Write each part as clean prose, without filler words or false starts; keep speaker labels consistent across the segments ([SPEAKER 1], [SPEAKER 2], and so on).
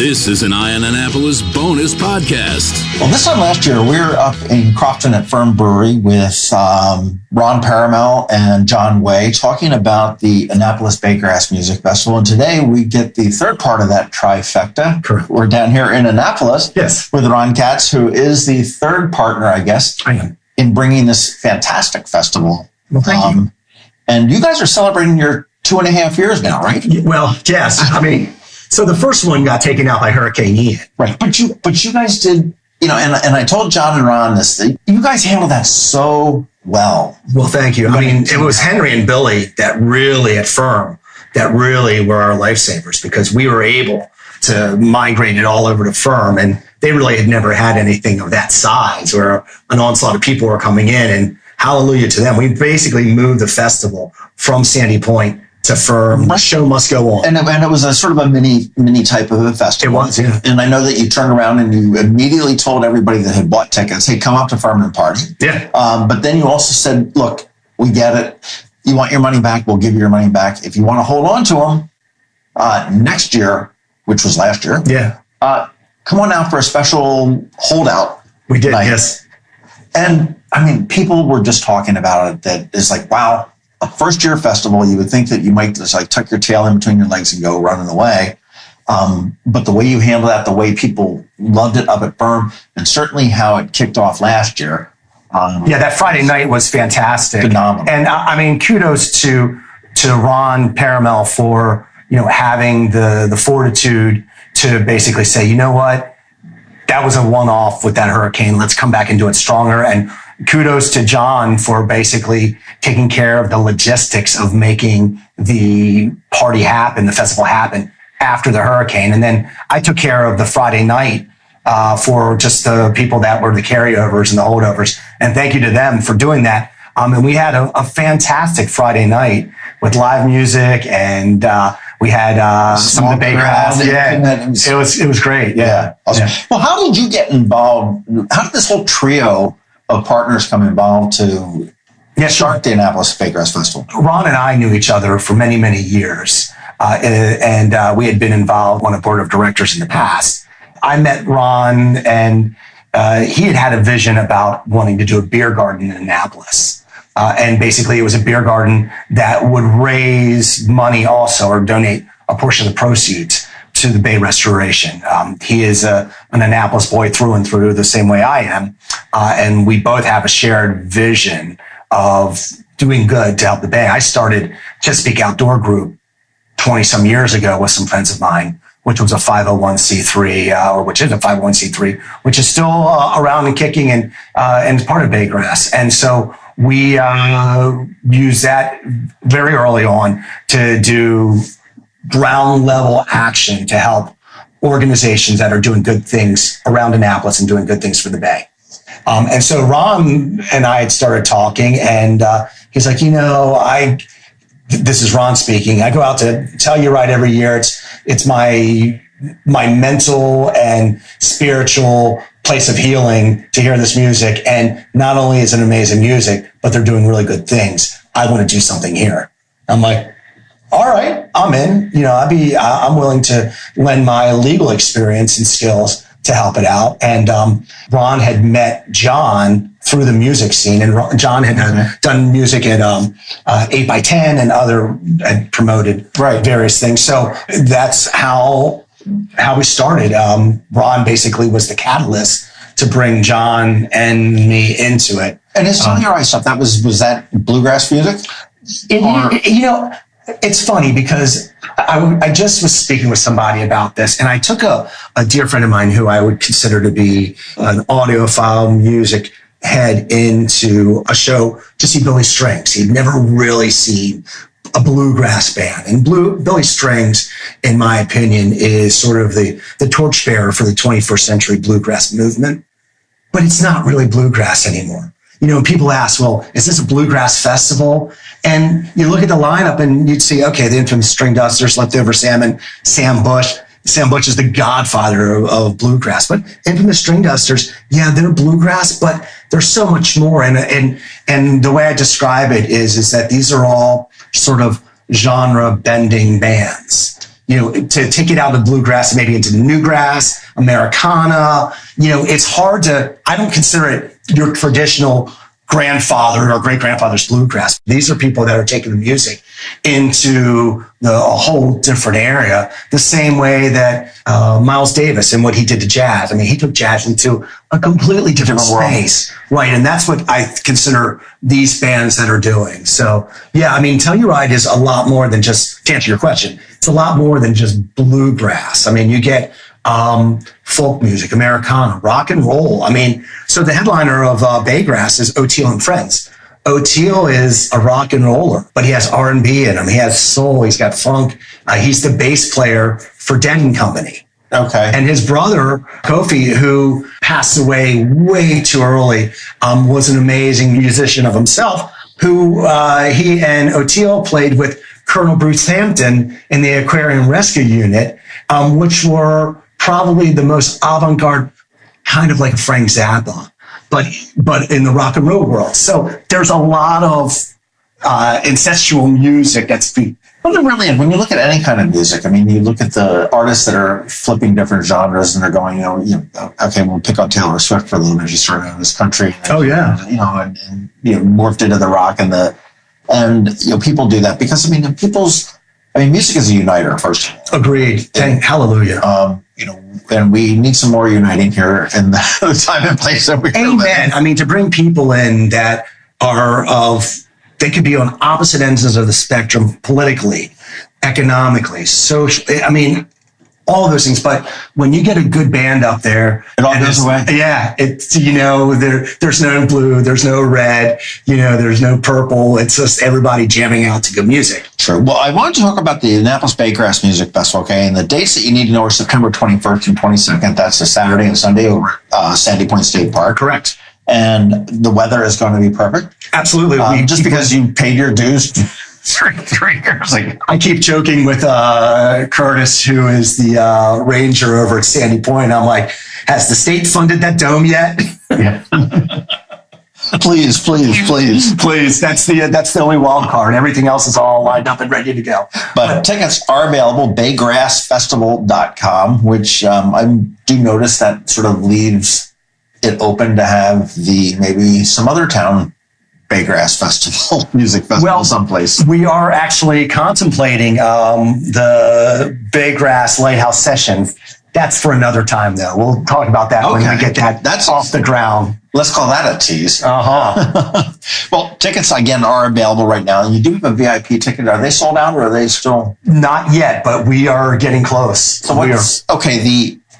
[SPEAKER 1] This is an Eye on Annapolis bonus podcast.
[SPEAKER 2] Well, this time last year, we were up in Crofton at Firm Brewery with Ron Paramel and John Way talking about the Annapolis Baygrass Music Festival. And today we get the third part of that trifecta.
[SPEAKER 3] Correct.
[SPEAKER 2] We're down here in Annapolis with Ron Katz, who is the third partner, I guess, in bringing this fantastic festival.
[SPEAKER 3] Well, thank you.
[SPEAKER 2] And you guys are celebrating your 2.5 years now, right?
[SPEAKER 3] Well, yes. I mean, so the first one got taken out by Hurricane Ian.
[SPEAKER 2] Right. But you guys did, and I told John and Ron this, that you guys handled that so well.
[SPEAKER 3] Well, thank you. I mean, it was Henry and Billy that really at Firm, that really were our lifesavers, because we were able to migrate it all over to Firm, and they really had never had anything of that size where an onslaught of people were coming in, and hallelujah to them. We basically moved the festival from Sandy Point to Firm. The show must go on. And
[SPEAKER 2] it was a sort of a mini type of a festival.
[SPEAKER 3] It was, yeah.
[SPEAKER 2] And I know that you turned around and you immediately told everybody that had bought tickets, hey, come up to Firm and party.
[SPEAKER 3] Yeah.
[SPEAKER 2] But then you also said, look, we get it. You want your money back, we'll give you your money back. If you want to hold on to them next year, which was last year, come on out for a special holdout.
[SPEAKER 3] We did,
[SPEAKER 2] night.
[SPEAKER 3] Yes.
[SPEAKER 2] And I mean, people were just talking about it, that it's like, wow, a first year festival, you would think that you might just like tuck your tail in between your legs and go running away. But the way you handled that, the way people loved it up at Firm, and certainly how it kicked off last year.
[SPEAKER 3] That Friday night was fantastic.
[SPEAKER 2] Phenomenal.
[SPEAKER 3] And I mean, kudos to Ron Paramel for, having the fortitude to basically say, you know what, that was a one-off with that hurricane. Let's come back and do it stronger. And kudos to John for basically taking care of the logistics of making the party happen, the festival happen after the hurricane. And then I took care of the Friday night for just the people that were the carryovers and the holdovers. And thank you to them for doing that. And we had a fantastic Friday night with live music, and we had some of the Bluegrass. Yeah, it was great. Yeah.
[SPEAKER 2] Awesome. Yeah. Well, how did you get involved? How did this whole trio of partners come involved to start the Annapolis Baygrass Festival?
[SPEAKER 3] Ron and I knew each other for many, many years, and we had been involved on a board of directors in the past. I met Ron, and he had a vision about wanting to do a beer garden in Annapolis. And basically, it was a beer garden that would raise money also, or donate a portion of the proceeds to the Bay Restoration. He is an Annapolis boy through and through, the same way I am. And we both have a shared vision of doing good to help the Bay. I started Chesapeake Outdoor Group 20-some years ago with some friends of mine, which was a 501c3, which is a 501c3, which is still around and kicking and is part of Baygrass. And so we use that very early on to do ground level action to help organizations that are doing good things around Annapolis and doing good things for the Bay. And so Ron and I had started talking, and he's like, this is Ron speaking. I go out to Telluride every year. It's my mental and spiritual place of healing to hear this music. And not only is it amazing music, but they're doing really good things. I want to do something here. I'm like, all right, I'm in. I'm willing to lend my legal experience and skills to help it out. And Ron had met John through the music scene, and John had done music at 8x10 and had promoted various things. So that's how we started. Ron basically was the catalyst to bring John and me into it.
[SPEAKER 2] And his Telluride stuff, was that bluegrass music?
[SPEAKER 3] It's funny because I just was speaking with somebody about this, and I took a dear friend of mine who I would consider to be an audiophile music head into a show to see Billy Strings. He'd never really seen a bluegrass band. And Billy Strings, in my opinion, is sort of the torchbearer for the 21st century bluegrass movement. But it's not really bluegrass anymore. People ask, well, is this a bluegrass festival? And you look at the lineup and you'd see, okay, the infamous String Dusters, Leftover Salmon, Sam Bush. Sam Bush is the godfather of bluegrass. But infamous String Dusters, they're bluegrass, but there's so much more. And the way I describe it is that these are all sort of genre bending bands. to take it out of bluegrass, maybe into newgrass, Americana. It's hard I don't consider it your traditional grandfather or great-grandfather's bluegrass. These are people that are taking the music into a whole different area, the same way that Miles Davis and what he did to jazz. I mean, he took jazz into a completely different space. Right, and that's what I consider these bands that are doing. So, yeah, I mean, Telluride is a lot more than just, to answer your question, it's a lot more than just bluegrass. I mean, you get folk music, Americana, rock and roll. I mean, so the headliner of Baygrass is O'Teal and Friends. O'Teal is a rock and roller, but he has R&B in him. He has soul. He's got funk. He's the bass player for Dead and Company.
[SPEAKER 2] Okay.
[SPEAKER 3] And his brother, Kofi, who passed away way too early, was an amazing musician of himself, who he and O'Teal played with Colonel Bruce Hampton in the Aquarium Rescue Unit, which were probably the most avant-garde, kind of like Frank Zappa, but in the rock and roll world. So there's a lot of ancestral music that's
[SPEAKER 2] Well, really, when you look at any kind of music, I mean, you look at the artists that are flipping different genres and they're going, okay, we'll pick on Taylor Swift for a little bit. She started out in this country. And, and morphed into the rock and people do that because, music is a uniter first.
[SPEAKER 3] Agreed. Hallelujah.
[SPEAKER 2] And we need some more uniting here in the time and place that we're
[SPEAKER 3] Amen. I mean, to bring people in that are they could be on opposite ends of the spectrum politically, economically, socially. I mean, all of those things. But when you get a good band up there,
[SPEAKER 2] it all goes away.
[SPEAKER 3] Yeah. It's, there's no blue, there's no red, there's no purple. It's just everybody jamming out to good music.
[SPEAKER 2] Sure. Well, I wanted to talk about the Annapolis Baygrass Music Festival, okay? And the dates that you need to know are September 21st and 22nd. That's a Saturday and Sunday over at Sandy Point State Park.
[SPEAKER 3] Correct.
[SPEAKER 2] And the weather is going to be perfect.
[SPEAKER 3] Absolutely.
[SPEAKER 2] Just because you paid your dues 3 years ago.
[SPEAKER 3] I keep joking with Curtis, who is the ranger over at Sandy Point. I'm like, has the state funded that dome yet?
[SPEAKER 2] Yeah. Please.
[SPEAKER 3] That's the only wild card. Everything else is all lined up and ready to go.
[SPEAKER 2] But tickets are available, baygrassfestival.com, which I do notice that sort of leaves it open to have maybe some other town Baygrass Festival, music festival someplace. We
[SPEAKER 3] are actually contemplating the Baygrass Lighthouse Sessions. That's for another time, though. We'll talk about that when we get that's off the ground.
[SPEAKER 2] Let's call that a tease.
[SPEAKER 3] Uh-huh.
[SPEAKER 2] Well, tickets, again, are available right now. You do have a VIP ticket. Are they sold out or are they still?
[SPEAKER 3] Not yet, but we are getting close.
[SPEAKER 2] So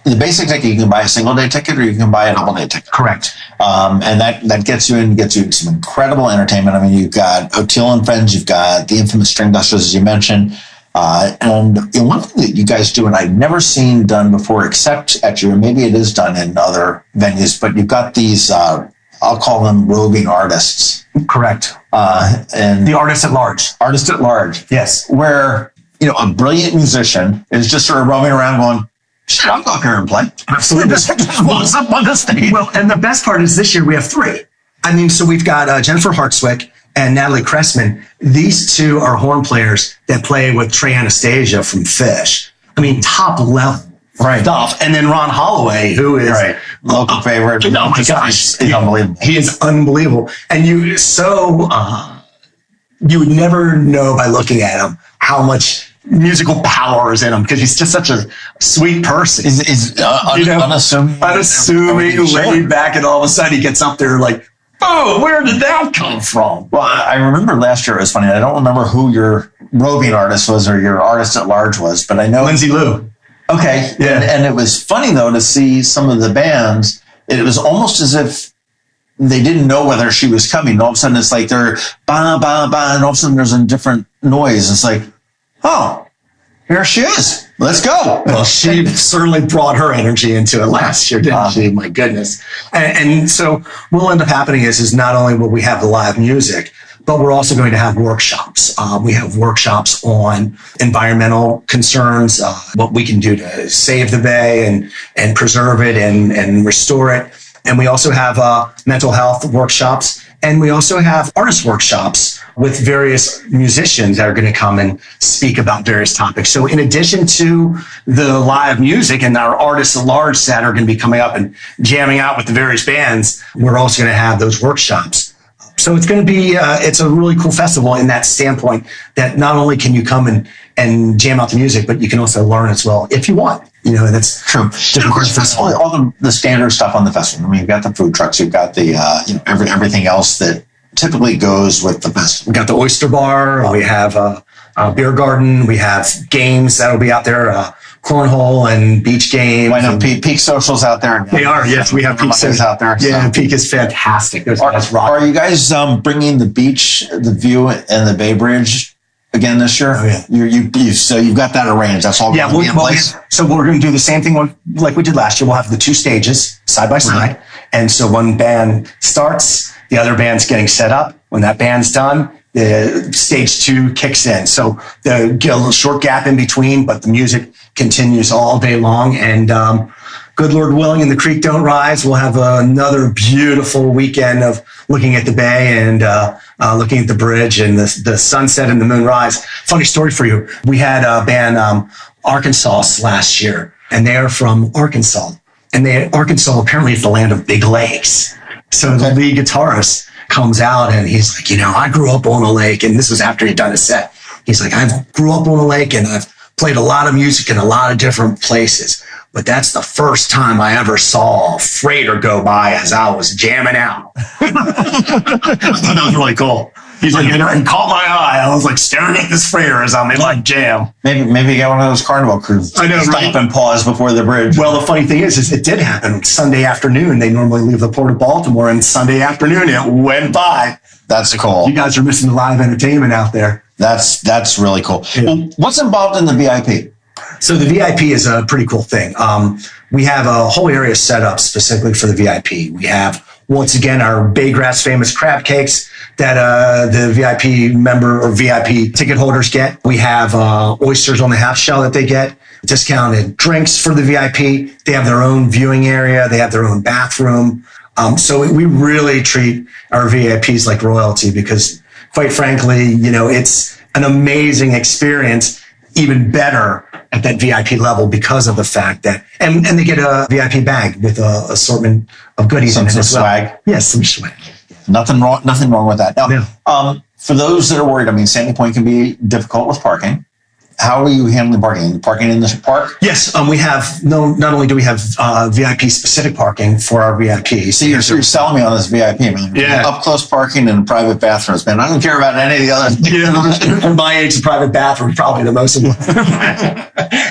[SPEAKER 2] the basic ticket, you can buy a single-day ticket or you can buy a double-day ticket.
[SPEAKER 3] Correct.
[SPEAKER 2] And that gets you some incredible entertainment. I mean, you've got O'Teal and Friends, you've got the infamous String Dusters, as you mentioned. And one thing that you guys do, and I've never seen done before, except at maybe it is done in other venues, but you've got these, I'll call them roving artists.
[SPEAKER 3] Correct.
[SPEAKER 2] And
[SPEAKER 3] the artists at large.
[SPEAKER 2] Artists at large.
[SPEAKER 3] Yes.
[SPEAKER 2] Where, a brilliant musician is just sort of roaming around going, shit, I'll go up here and play.
[SPEAKER 3] Absolutely.
[SPEAKER 2] Just walks up on the stage.
[SPEAKER 3] Well, and the best part is this year we have 3. I mean, so we've got Jennifer Hartswick and Natalie Cressman. These 2 are horn players that play with Trey Anastasia from Fish. I mean, top level stuff. And then Ron Holloway, who is
[SPEAKER 2] local favorite.
[SPEAKER 3] Oh my gosh,
[SPEAKER 2] he's unbelievable.
[SPEAKER 3] He is unbelievable. And you would never know by looking at him how much musical power is in him because he's just such a sweet person.
[SPEAKER 2] He's unassuming,
[SPEAKER 3] laid back, and all of a sudden he gets up there like, oh, where did that come from?
[SPEAKER 2] Well, I remember last year it was funny. I don't remember who your roving artist was or your artist at large was, but I know
[SPEAKER 3] Lindsay Lou.
[SPEAKER 2] Okay, yeah, and it was funny though to see some of the bands. It was almost as if they didn't know whether she was coming. All of a sudden, it's like they're ba ba ba, and all of a sudden there's a different noise. It's like, oh, here she is. Let's go.
[SPEAKER 3] Well, she certainly brought her energy into it last year, didn't she? My goodness. And so what will end up happening is not only will we have the live music, but we're also going to have workshops. We have workshops on environmental concerns, what we can do to save the bay and preserve it and restore it. And we also have mental health workshops And we also have artist workshops with various musicians that are going to come and speak about various topics. So in addition to the live music and our artists at large that are going to be coming up and jamming out with the various bands, we're also going to have those workshops. So it's going to be, it's a really cool festival in that standpoint that not only can you come and jam out the music, but you can also learn as well if you want. That's
[SPEAKER 2] true. Of course, all the standard stuff on the festival. I mean, you've got the food trucks, you've got the, everything else that typically goes with the festival.
[SPEAKER 3] We've got the oyster bar, we have a beer garden, we have games that'll be out there, cornhole and beach games.
[SPEAKER 2] I know Peak Social's out there.
[SPEAKER 3] They are, yes. We have Peak Social
[SPEAKER 2] out there.
[SPEAKER 3] Yeah, Peak is fantastic.
[SPEAKER 2] Are you guys bringing the beach, the view, and the Bay Bridge again this year?
[SPEAKER 3] Oh, yeah.
[SPEAKER 2] So you've got that arranged. That's all going to be in place?
[SPEAKER 3] So we're going to do the same thing like we did last year. We'll have the two stages side by side. And so one band starts, the other band's getting set up. When that band's done, the stage 2 kicks in. So they get a little short gap in between, but the music continues all day long. And good Lord willing, and the creek don't rise, we'll have another beautiful weekend of looking at the bay and looking at the bridge and the sunset and the moonrise. Funny story for you. We had a band, Arkansas, last year, and they are from Arkansas. And Arkansas apparently is the land of big lakes. So the lead guitarist comes out and he's like, I grew up on a lake. And this was after he'd done a set. He's like, I grew up on a lake and I've played a lot of music in a lot of different places. But that's the first time I ever saw a freighter go by as I was jamming out. I thought that was really cool. He's like, it caught my eye. I was like staring at this freighter as I'm in my jam.
[SPEAKER 2] Maybe you got one of those carnival crews.
[SPEAKER 3] I know,
[SPEAKER 2] stop and pause before the bridge.
[SPEAKER 3] Well, the funny thing is it did happen Sunday afternoon. They normally leave the Port of Baltimore, and Sunday afternoon it went by.
[SPEAKER 2] That's cool.
[SPEAKER 3] You guys are missing the live entertainment out there.
[SPEAKER 2] That's really cool. Yeah. Well, what's involved in the VIP?
[SPEAKER 3] So the VIP is a pretty cool thing. We have a whole area set up specifically for the VIP. We have, once again, our Baygrass famous crab cakes that the VIP member or VIP ticket holders get. We have oysters on the half shell that they get, discounted drinks for the VIP. They have their own viewing area. They have their own bathroom. So we really treat our VIPs like royalty because, quite frankly, it's an amazing experience, even better at that VIP level because of the fact that, and they get a VIP bag with a assortment of goodies in it as well.
[SPEAKER 2] Swag.
[SPEAKER 3] Yes, some swag.
[SPEAKER 2] Nothing wrong with that. Now, for those that are worried, Sandy Point can be difficult with parking. How are you handling parking? Parking in the park?
[SPEAKER 3] Yes, we have, not only do we have VIP specific parking for our VIPs.
[SPEAKER 2] See, you're selling me on this VIP, man.
[SPEAKER 3] Yeah.
[SPEAKER 2] Up close parking and private bathrooms, man. I don't care about any of the other things.
[SPEAKER 3] Yeah, at my age, the private bathroom is probably the most important.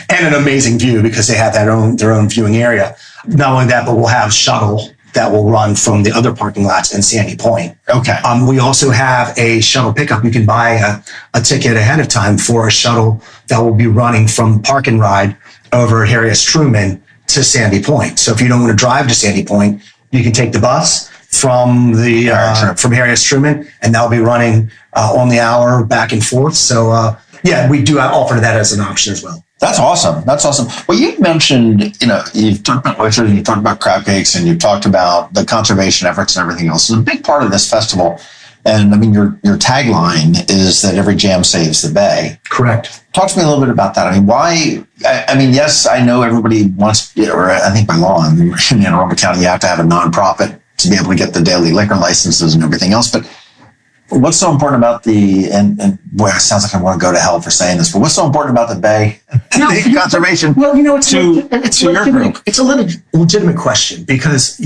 [SPEAKER 3] And an amazing view because they have their own viewing area. Not only that, but we'll have shuttle that will run from the other parking lots in Sandy Point.
[SPEAKER 2] Okay.
[SPEAKER 3] We also have a shuttle pickup. You can buy a ticket ahead of time for a shuttle that will be running from Park and Ride over at Harry S. Truman to Sandy Point. So if you don't want to drive to Sandy Point, you can take the bus from from Harry S. Truman, and that'll be running on the hour back and forth. So we do offer that as an option as well.
[SPEAKER 2] That's awesome. Well, you've mentioned, you've talked about oysters, you've talked about crab cakes, and you've talked about the conservation efforts and everything else. It's a big part of this festival. And your tagline is that every jam saves the bay.
[SPEAKER 3] Correct.
[SPEAKER 2] Talk to me a little bit about that. Why? Yes, I know everybody wants, or I think by law in Anne Arundel County, you have to have a nonprofit to be able to get the daily liquor licenses and everything else. But what's so important about and boy, it sounds like I want to go to hell for saying this, but what's so important about the bay the conservation?
[SPEAKER 3] Well, it's a legitimate question because,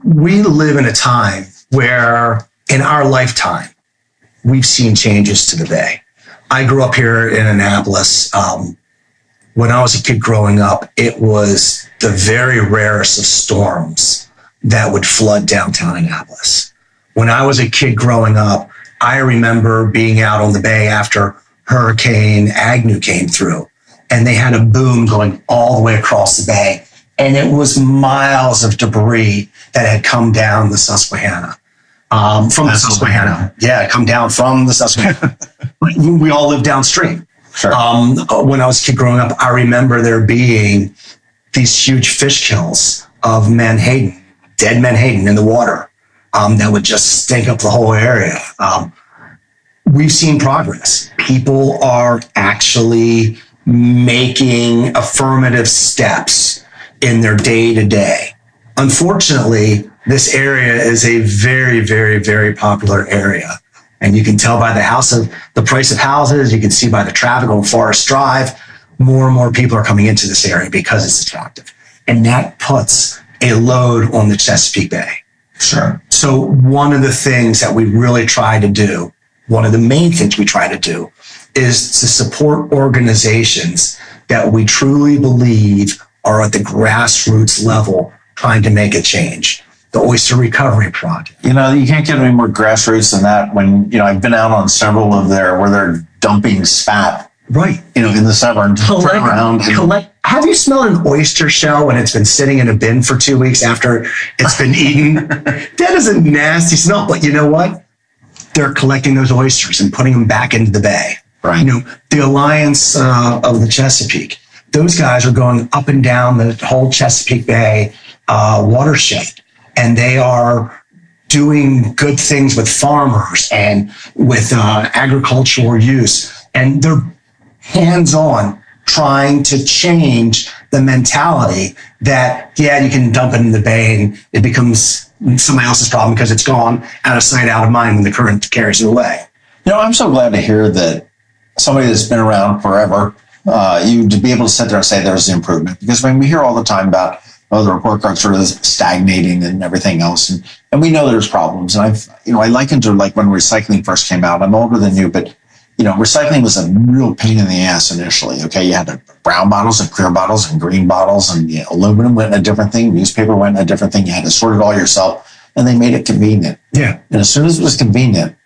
[SPEAKER 3] we live in a time where in our lifetime, we've seen changes to the bay. I grew up here in Annapolis. When I was a kid growing up, it was the very rarest of storms that would flood downtown Annapolis. When I was a kid growing up, I remember being out on the bay after Hurricane Agnew came through, and they had a boom going all the way across the bay, and it was miles of debris that had come down the Susquehanna. From the Susquehanna. Yeah, come down from the Susquehanna. We all live downstream.
[SPEAKER 2] Sure.
[SPEAKER 3] When I was a kid growing up, I remember there being these huge fish kills of menhaden, dead menhaden in the water. that would just stink up the whole area. We've seen progress. People are actually making affirmative steps in their day-to-day. Unfortunately, this area is a very, very, very popular area. And you can tell by the price of houses, you can see by the traffic on Forest Drive, more and more people are coming into this area because it's attractive. And that puts a load on the Chesapeake Bay.
[SPEAKER 2] Sure.
[SPEAKER 3] So one of the things that we really try to do, one of the main things we try to do, is to support organizations that we truly believe are at the grassroots level trying to make a change. The Oyster Recovery Project.
[SPEAKER 2] You can't get any more grassroots than that when, I've been out on several of where they're dumping spat.
[SPEAKER 3] Right.
[SPEAKER 2] In the summer and turn around.
[SPEAKER 3] Have you smelled an oyster shell when it's been sitting in a bin for 2 weeks after it's been eaten? That is a nasty smell. But you know what? They're collecting those oysters and putting them back into the bay.
[SPEAKER 2] Right.
[SPEAKER 3] The Alliance of the Chesapeake. Those guys are going up and down the whole Chesapeake Bay watershed. And they are doing good things with farmers and with agricultural use. And they're hands-on trying to change the mentality that, you can dump it in the bay and it becomes somebody else's problem because it's gone out of sight, out of mind when the current carries it away.
[SPEAKER 2] I'm so glad to hear that somebody that's been around forever, you to be able to sit there and say there's an improvement. Because we hear all the time about the report card sort of stagnating and everything else. And we know there's problems. And I likened to like when recycling first came out. I'm older than you, but recycling was a real pain in the ass initially. Okay. You had the brown bottles and clear bottles and green bottles and aluminum went in a different thing. Newspaper went in a different thing. You had to sort it all yourself and they made it convenient.
[SPEAKER 3] Yeah.
[SPEAKER 2] And as soon as it was convenient,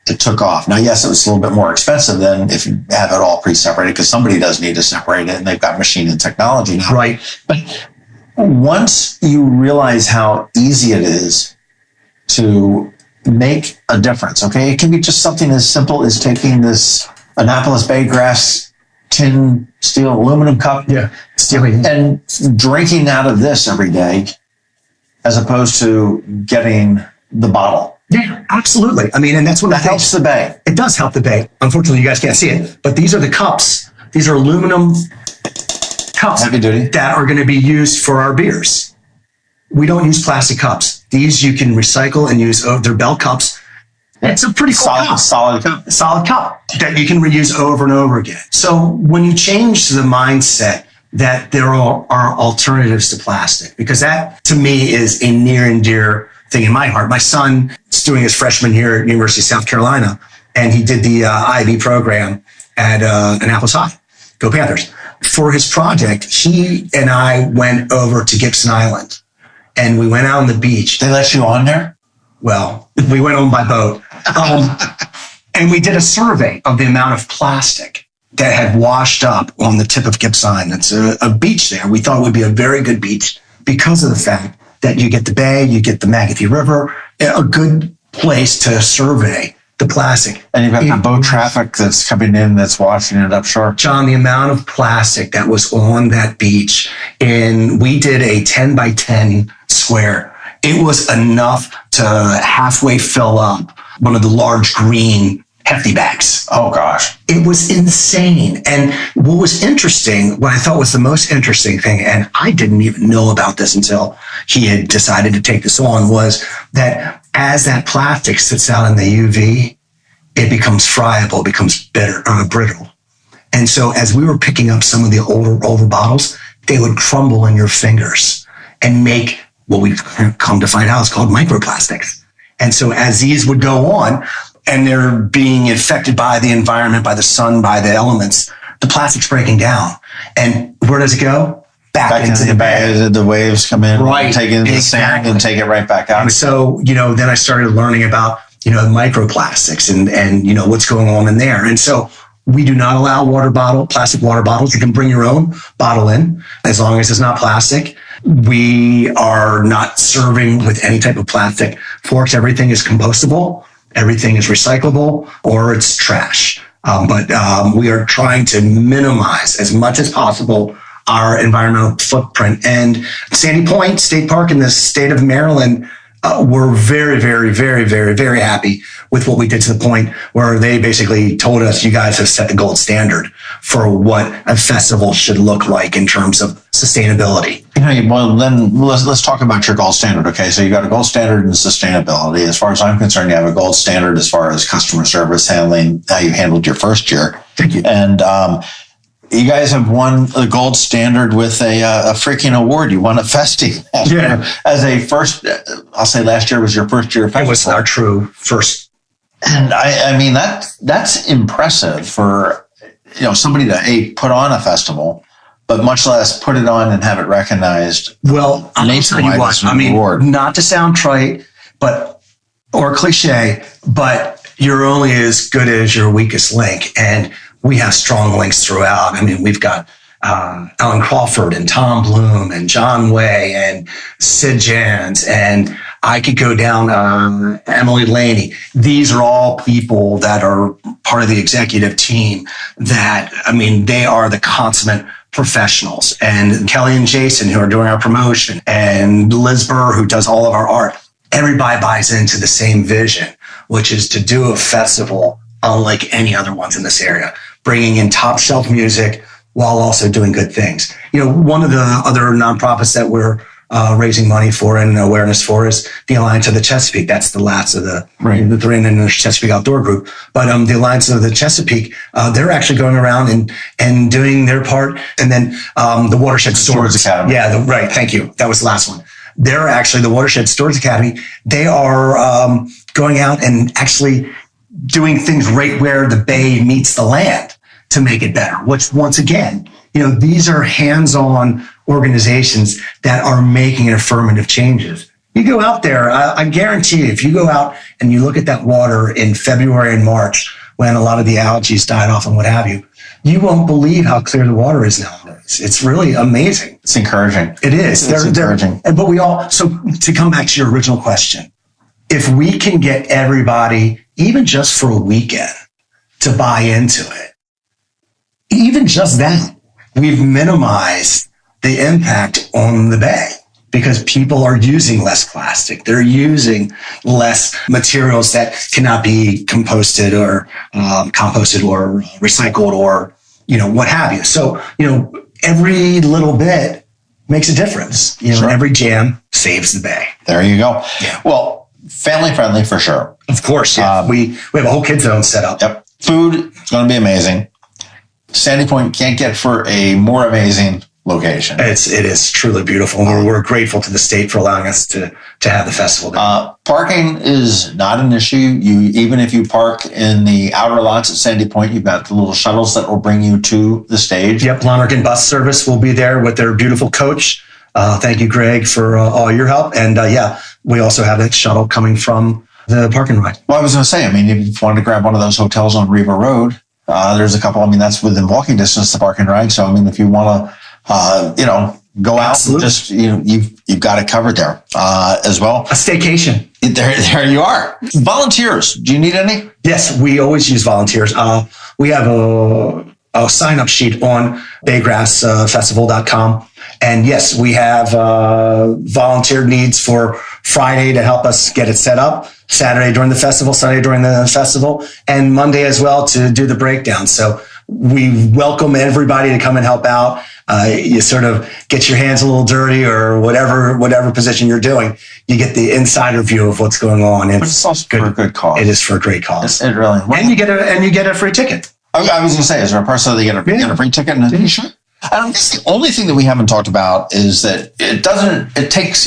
[SPEAKER 2] it took off. Now, yes, it was a little bit more expensive than if you have it all pre-separated because somebody does need to separate it and they've got machine and technology now.
[SPEAKER 3] Right.
[SPEAKER 2] But once you realize how easy it is to make a difference, okay? It can be just something as simple as taking this Annapolis Baygrass tin, steel, aluminum cup and drinking out of this every day as opposed to getting the bottle.
[SPEAKER 3] Yeah, absolutely. And that's what
[SPEAKER 2] that helps the bay.
[SPEAKER 3] It does help the bay. Unfortunately, you guys can't see it, but these are the cups. These are aluminum cups
[SPEAKER 2] heavy duty
[SPEAKER 3] that are going to be used for our beers. We don't use plastic cups. These you can recycle and use. They're Bell cups. It's a pretty cool
[SPEAKER 2] solid cup
[SPEAKER 3] that you can reuse over and over again. So when you change the mindset that there are alternatives to plastic, because that to me is a near and dear thing in my heart. My son is doing his freshman year at University of South Carolina, and he did the IB program at Annapolis High. Go Panthers. For his project, he and I went over to Gibson Island, and we went out on the beach.
[SPEAKER 2] They let you on there?
[SPEAKER 3] Well, we went on by boat. And we did a survey of the amount of plastic that had washed up on the tip of Gibson Island. It's a beach there. We thought it would be a very good beach because of the fact that you get the bay, you get the Magothy River, a good place to survey the plastic.
[SPEAKER 2] And you've got the boat traffic that's coming in that's washing it up shore.
[SPEAKER 3] John, the amount of plastic that was on that beach, and we did a 10 by 10 square. It was enough to halfway fill up one of the large green hefty bags.
[SPEAKER 2] Oh, gosh.
[SPEAKER 3] It was insane. And what was interesting, what I thought was the most interesting thing, and I didn't even know about this until he had decided to take this on, was that as that plastic sits out in the UV, it becomes friable, becomes brittle. And so as we were picking up some of the older bottles, they would crumble in your fingers and make what we've come to find out is called microplastics. And so as these would go on and they're being affected by the environment, by the sun, by the elements, the plastic's breaking down. And where does it go? Back into the bay.
[SPEAKER 2] The waves come in,
[SPEAKER 3] right,
[SPEAKER 2] take it into the sand and take it right back out.
[SPEAKER 3] And so, then I started learning about, microplastics and what's going on in there. And so we do not allow plastic water bottles. You can bring your own bottle in as long as it's not plastic. We are not serving with any type of plastic forks. Everything is compostable. Everything is recyclable or it's trash. But we are trying to minimize as much as possible our environmental footprint. And Sandy Point State Park in the state of Maryland were very, very, very, very, very happy with what we did, to the point where they basically told us, you guys have set the gold standard for what a festival should look like in terms of sustainability.
[SPEAKER 2] Well, then let's talk about your gold standard. Okay, so you got a gold standard in sustainability. As far as I'm concerned, you have a gold standard as far as customer service handling, how you handled your first year.
[SPEAKER 3] Thank you.
[SPEAKER 2] And you guys have won the gold standard with a freaking award. You won a Festi. As a first, I'll say last year was your first year festival.
[SPEAKER 3] It was our true first.
[SPEAKER 2] And I mean, that's impressive for, somebody to put on a festival, but much less put it on and have it recognized.
[SPEAKER 3] Well, I'll tell you what, not to sound trite, or cliche, but you're only as good as your weakest link. And we have strong links throughout. I mean, we've got Alan Crawford and Tom Bloom and John Way and Sid Jans, and I could go down Emily Laney. These are all people that are part of the executive team that, they are the consummate professionals. And Kelly and Jason, who are doing our promotion, and Liz Burr, who does all of our art. Everybody buys into the same vision, which is to do a festival unlike any other ones in this area, bringing in top shelf music while also doing good things. One of the other nonprofits that we're raising money for and awareness for is the Alliance of the Chesapeake. That's the last of the three in the Chesapeake Outdoor Group. But the Alliance of the Chesapeake, they're actually going around and doing their part. And then the Watershed Storage Academy. Yeah, right. Thank you. That was the last one. They're actually the Watershed Storage Academy. They are going out and actually doing things right where the bay meets the land to make it better, which once again, these are hands-on organizations that are making affirmative changes. You go out there, I guarantee you, if you go out and you look at that water in February and March, when a lot of the algae died off and what have you, you won't believe how clear the water is nowadays. It's really amazing.
[SPEAKER 2] It's encouraging.
[SPEAKER 3] It is.
[SPEAKER 2] It's encouraging.
[SPEAKER 3] So to come back to your original question, if we can get everybody, even just for a weekend, to buy into it, even just that, we've minimized the impact on the bay because people are using less plastic. They're using less materials that cannot be composted or recycled or, what have you. So, every little bit makes a difference.
[SPEAKER 2] Sure.
[SPEAKER 3] Every jam saves the bay.
[SPEAKER 2] There you go.
[SPEAKER 3] Yeah.
[SPEAKER 2] Well, family friendly for sure.
[SPEAKER 3] Of course. Yeah. We have a whole kids zone set up.
[SPEAKER 2] Yep. Food is going to be amazing. Sandy Point can't get for a more amazing location.
[SPEAKER 3] It is truly beautiful. And we're grateful to the state for allowing us to have the festival there.
[SPEAKER 2] Parking is not an issue. Even if you park in the outer lots at Sandy Point, you've got the little shuttles that will bring you to the stage.
[SPEAKER 3] Yep. Lonergan Bus Service will be there with their beautiful coach. Thank you, Greg, for all your help. And we also have that shuttle coming from the parking ride.
[SPEAKER 2] Well, I was going to say, if you wanted to grab one of those hotels on Riva Road, there's a couple. That's within walking distance, the parking ride. So, if you want to, go out and just, you've got it covered there, as well.
[SPEAKER 3] A staycation.
[SPEAKER 2] There you are. Volunteers. Do you need any?
[SPEAKER 3] Yes, we always use volunteers. We have a sign-up sheet on baygrassfestival.com. And yes, we have volunteer needs for Friday to help us get it set up, Saturday during the festival, Sunday during the festival, and Monday as well to do the breakdown. So we welcome everybody to come and help out. You sort of get your hands a little dirty or whatever position you're doing. You get the insider view of what's going on.
[SPEAKER 2] It's also for a good cause.
[SPEAKER 3] It is for a great cause.
[SPEAKER 2] It really.
[SPEAKER 3] And you get a free ticket.
[SPEAKER 2] I was going to say, is there a person that you get a free ticket and a t-shirt? I guess the only thing that we haven't talked about is that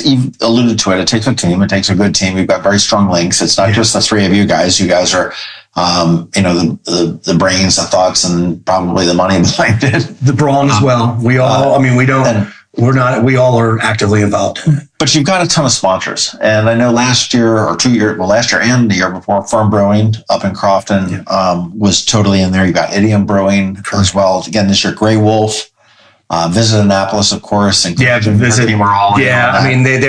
[SPEAKER 2] you've alluded to it, it takes a team, it takes a good team. We've got very strong links. It's not just the three of you guys. You guys are, the brains, the thoughts, and probably the money behind it. The
[SPEAKER 3] brawn as well. We all, we all are actively involved in it.
[SPEAKER 2] But you've got a ton of sponsors. And I know last year and the year before, Firm Brewing up in Crofton was totally in there. You got Idiom Brewing as well. Again, this year, Grey Wolf. Visit Annapolis, of course. And
[SPEAKER 3] they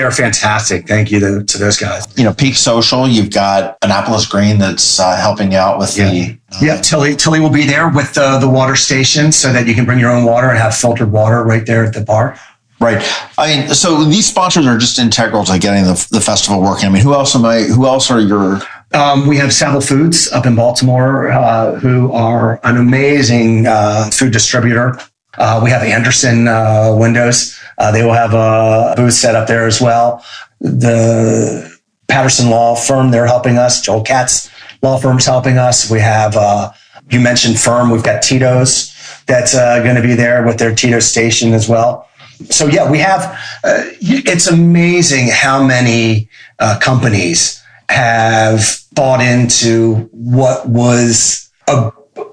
[SPEAKER 3] are fantastic. Thank you to those guys.
[SPEAKER 2] Peak Social, you've got Annapolis Green that's helping you out with the...
[SPEAKER 3] Tilly will be there with the water station so that you can bring your own water and have filtered water right there at the bar.
[SPEAKER 2] Right. I mean, so these sponsors are just integral to getting the festival working. I mean, who else are your...
[SPEAKER 3] We have Savile Foods up in Baltimore, who are an amazing food distributor. We have Anderson Windows. They will have a booth set up there as well. The Patterson Law Firm, they're helping us. Joel Katz Law Firm's helping us. We have, you mentioned Firm. We've got Tito's that's going to be there with their Tito's station as well. So yeah, we have, it's amazing how many companies have bought into what was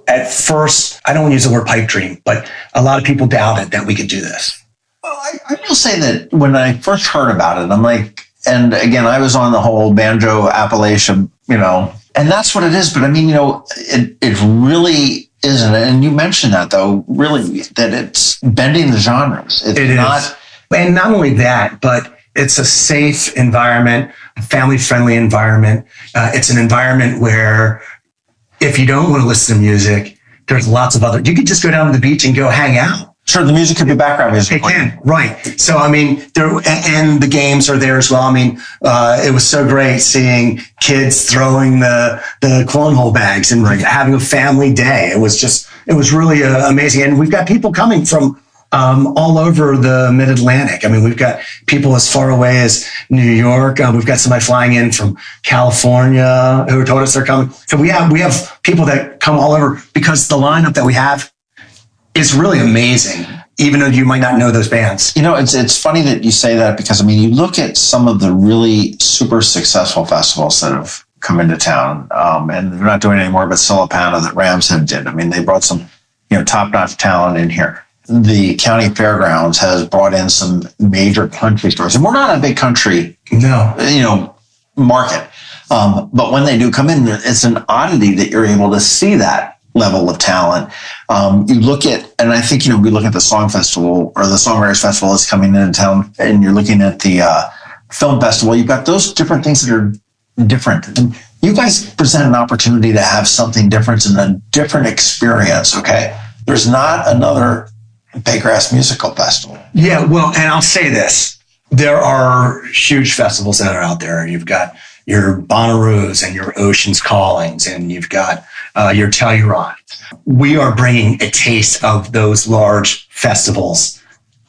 [SPEAKER 3] at first, I don't want to use the word pipe dream, but a lot of people doubted that we could do this.
[SPEAKER 2] Well, I will say that when I first heard about it, I'm like, and again, I was on the whole banjo Appalachian, and that's what it is. But I mean, it really isn't. And you mentioned that though, really, that it's bending the genres. It's not.
[SPEAKER 3] And not only that, but it's a safe environment, a family-friendly environment. It's an environment where if you don't want to listen to music, there's lots of other, you could just go down to the beach and go hang out.
[SPEAKER 2] Sure, the music could be background music.
[SPEAKER 3] It can, right. So, I mean, and the games are there as well. I mean, it was so great seeing kids throwing the cornhole bags and having a family day. It was really amazing. And we've got people coming from all over the mid-Atlantic. I mean, we've got people as far away as New York. We've got somebody flying in from California who told us they're coming. So we have people that come all over because the lineup that we have is really amazing, even though you might not know those bands.
[SPEAKER 2] It's funny that you say that because, I mean, you look at some of the really super successful festivals that have come into town, and they're not doing anymore, but Silipano that Rams Head did. I mean, they brought some, top-notch talent in here. The county fairgrounds has brought in some major country stores, and we're not a big country, market. But when they do come in, it's an oddity that you're able to see that level of talent. You look at, and I think, we look at the Song Festival or the Songwriters Festival is coming into town, and you're looking at the Film Festival. You've got those different things that are different. And you guys present an opportunity to have something different and a different experience, okay? There's not another Baygrass Musical Festival.
[SPEAKER 3] Yeah, well, and I'll say this. There are huge festivals that are out there. You've got your Bonnaroo's and your Ocean's Callings, and you've got your Telluride. We are bringing a taste of those large festivals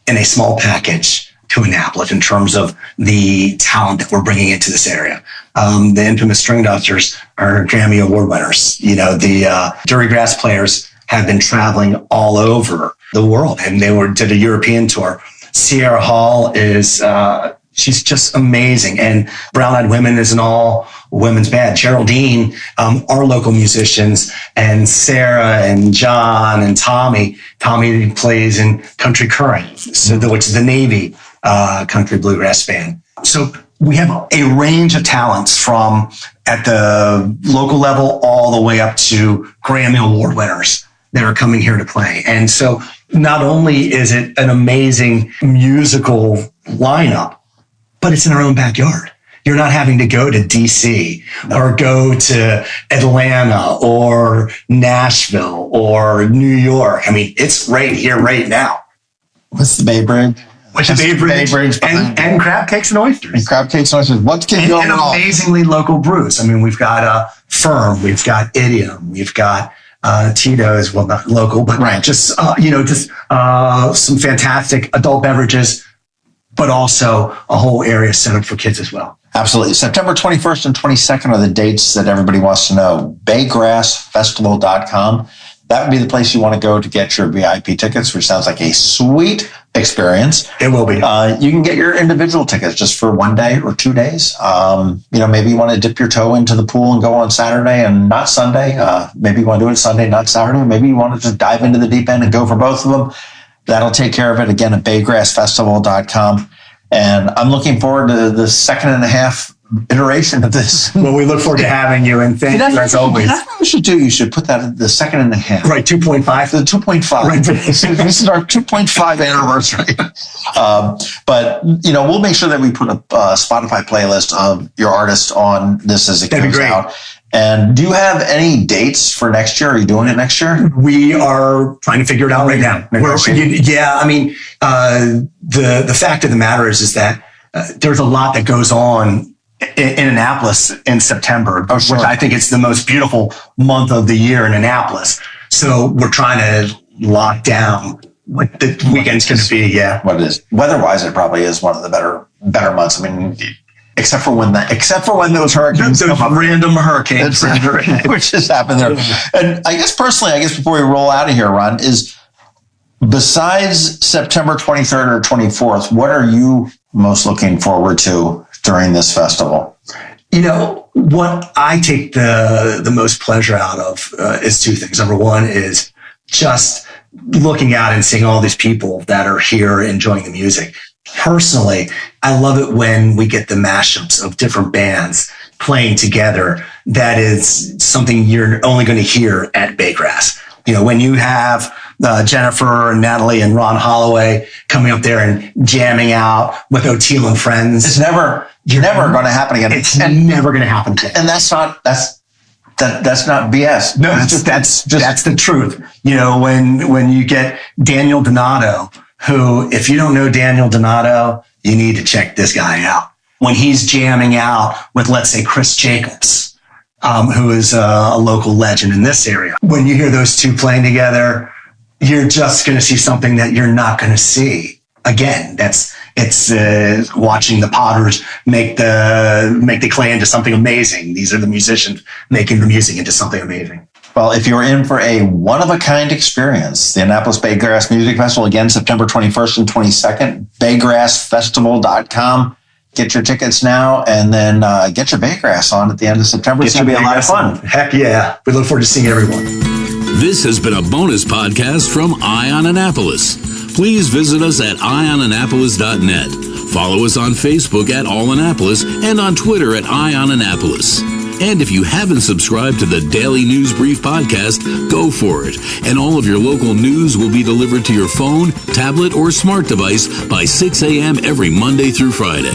[SPEAKER 3] in a small package to Annapolis in terms of the talent that we're bringing into this area. The infamous String Dusters are Grammy Award winners. The Dirty Grass Players have been traveling all over the world, and they did a European tour. Sierra Hall is, she's just amazing. And Brown Eyed Women is an all women's band. Geraldine, our local musicians, and Sarah and John and Tommy. Tommy plays in Country Current, which is the Navy country bluegrass band. So we have a range of talents from at the local level all the way up to Grammy Award winners that are coming here to play. And so not only is it an amazing musical lineup, but it's in our own backyard. You're not having to go to DC or go to Atlanta or Nashville or New York. I mean, it's right here, right now.
[SPEAKER 2] What's the Bay Bridge?
[SPEAKER 3] With the Bay Bridge and crab cakes and oysters.
[SPEAKER 2] And crab cakes and oysters. What can go wrong?
[SPEAKER 3] Amazingly local brews. I mean, we've got Firm, we've got Idiom, we've got Tito's, well, not local, but just some fantastic adult beverages, but also a whole area set up for kids as well.
[SPEAKER 2] Absolutely. September 21st and 22nd are the dates that everybody wants to know. Baygrassfestival.com. That would be the place you want to go to get your VIP tickets, which sounds like a sweet experience.
[SPEAKER 3] It will be.
[SPEAKER 2] You can get your individual tickets just for 1 day or 2 days. Maybe you want to dip your toe into the pool and go on Saturday and not Sunday. Maybe you want to do it Sunday, not Saturday. Maybe you want to just dive into the deep end and go for both of them. That'll take care of it. Again, at baygrassfestival.com. And I'm looking forward to the second and a half iteration of this.
[SPEAKER 3] Well, we look forward to having you, and thank you as always.
[SPEAKER 2] That's what you should do. You should put that at the second and a half.
[SPEAKER 3] Right, 2.5.
[SPEAKER 2] The 2.5. Right. This is our 2.5 anniversary. But we'll make sure that we put a Spotify playlist of your artist on this as it goes out. And do you have any dates for next year? Are you doing it next year?
[SPEAKER 3] We are trying to figure it out right now. Yeah, I mean, the fact of the matter is that there's a lot that goes on in Annapolis in September, which I think it's the most beautiful month of the year in Annapolis. So we're trying to lock down what the weekend's going to be. Yeah,
[SPEAKER 2] what it is. Weather-wise, it probably is one of the better months. I mean, except for when those hurricanes,
[SPEAKER 3] those random hurricanes,
[SPEAKER 2] which has happened there. And I guess personally, before we roll out of here, Ron, is besides September 23rd or 24th, what are you most looking forward to during this festival?
[SPEAKER 3] You know, what I take the most pleasure out of is two things. Number one is just looking out and seeing all these people that are here enjoying the music. Personally, I love it when we get the mashups of different bands playing together. That is something you're only going to hear at Baygrass. You know, when you have Jennifer and Natalie and Ron Holloway coming up there and jamming out with O'Teal and friends.
[SPEAKER 2] It's never going to happen again.
[SPEAKER 3] It's never going to happen again.
[SPEAKER 2] And that's not BS.
[SPEAKER 3] No, that's the truth. You know, when you get Daniel Donato, who, if you don't know Daniel Donato, you need to check this guy out. When he's jamming out with, let's say, Chris Jacobs, who is a local legend in this area. When you hear those two playing together, you're just going to see something that you're not going to see again. It's watching the Potters make the clay into something amazing. These are the musicians making the music into something amazing.
[SPEAKER 2] Well, if you're in for a one-of-a-kind experience, the Annapolis Baygrass Music Festival, again, September 21st and 22nd, baygrassfestival.com. Get your tickets now, and then get your Baygrass on at the end of September. It's going to be a lot of fun.
[SPEAKER 3] Heck yeah. We look forward to seeing everyone.
[SPEAKER 1] This has been a bonus podcast from Eye on Annapolis. Please visit us at eyeonannapolis.net. Follow us on Facebook at All Annapolis and on Twitter at Eye on Annapolis. And if you haven't subscribed to the Daily News Brief podcast, go for it. And all of your local news will be delivered to your phone, tablet, or smart device by 6 a.m. every Monday through Friday.